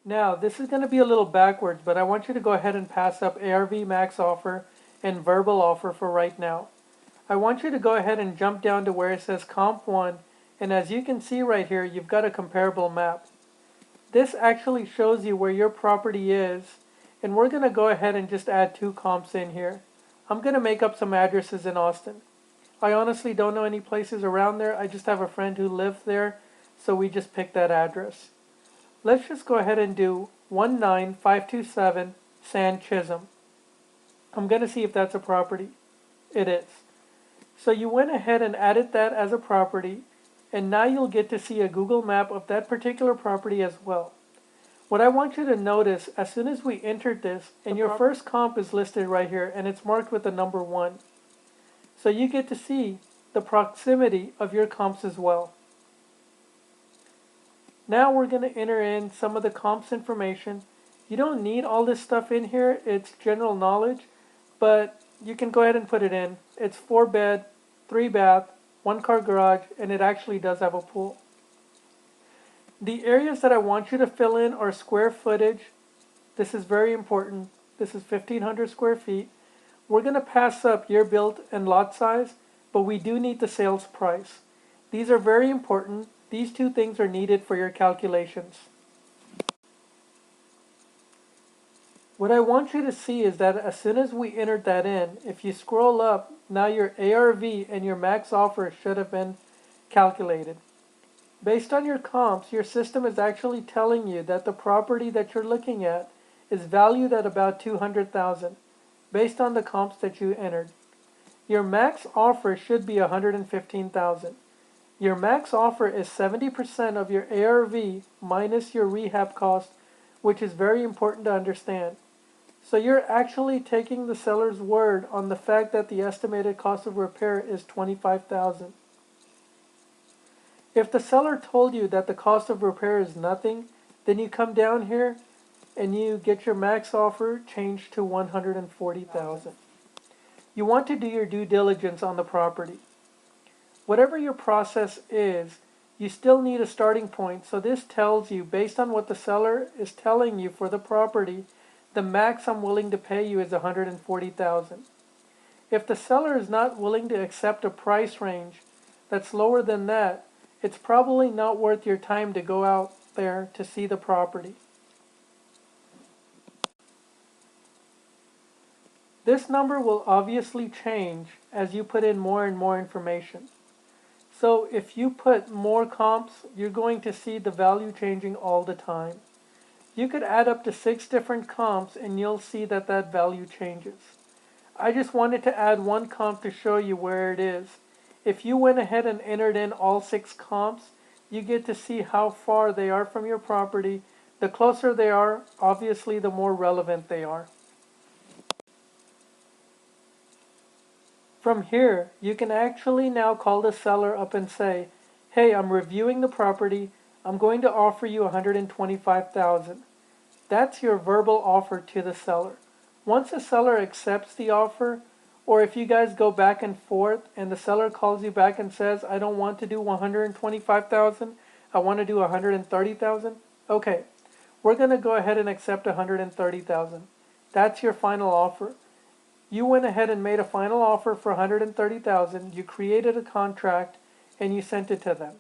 Now, this is going to be a little backwards, but I want you to go ahead and pass up ARV max offer and verbal offer for right now. I want you to go ahead and jump down to where it says comp 1, and as you can see right here, you've got a comparable map. This actually shows you where your property is, and we're going to go ahead and just add 2 comps in here. I'm going to make up some addresses in Austin. I honestly don't know any places around there. I just have a friend who lived there, so we just picked that address. Let's just go ahead and do 19527 San Chisholm. I'm going to see if that's a property. It is. So you went ahead and added that as a property, and now you'll get to see a Google map of that particular property as well. What I want you to notice, as soon as we entered this, and your first comp is listed right here, and it's marked with the number 1. So you get to see the proximity of your comps as well. Now we're going to enter in some of the comps information. You don't need all this stuff in here. It's general knowledge, but you can go ahead and put it in. It's 4 bed, 3 bath, 1 car garage, and it actually does have a pool. The areas that I want you to fill in are square footage. This is very important. This is 1,500 square feet. We're going to pass up year built and lot size, but we do need the sales price. These are very important. These 2 things are needed for your calculations. What I want you to see is that as soon as we entered that in, if you scroll up, now your ARV and your max offer should have been calculated. Based on your comps, your system is actually telling you that the property that you're looking at is valued at about $200,000 based on the comps that you entered. Your max offer should be $115,000. Your max offer is 70% of your ARV minus your rehab cost, which is very important to understand. So you're actually taking the seller's word on the fact that the estimated cost of repair is $25,000. If the seller told you that the cost of repair is nothing, then you come down here and you get your max offer changed to $140,000. You want to do your due diligence on the property. Whatever your process is, you still need a starting point. So this tells you, based on what the seller is telling you for the property, the max I'm willing to pay you is $140,000. If the seller is not willing to accept a price range that's lower than that, it's probably not worth your time to go out there to see the property. This number will obviously change as you put in more and more information. So if you put more comps, you're going to see the value changing all the time. You could add up to 6 different comps and you'll see that that value changes. I just wanted to add 1 comp to show you where it is. If you went ahead and entered in all 6 comps, you get to see how far they are from your property. The closer they are, obviously the more relevant they are. From here, you can actually now call the seller up and say, hey, I'm reviewing the property. I'm going to offer you $125,000. That's your verbal offer to the seller. Once the seller accepts the offer, or if you guys go back and forth and the seller calls you back and says, I don't want to do $125,000, I want to do $130,000. Okay, we're going to go ahead and accept $130,000. That's your final offer. You went ahead and made a final offer for $130,000, you created a contract, and you sent it to them.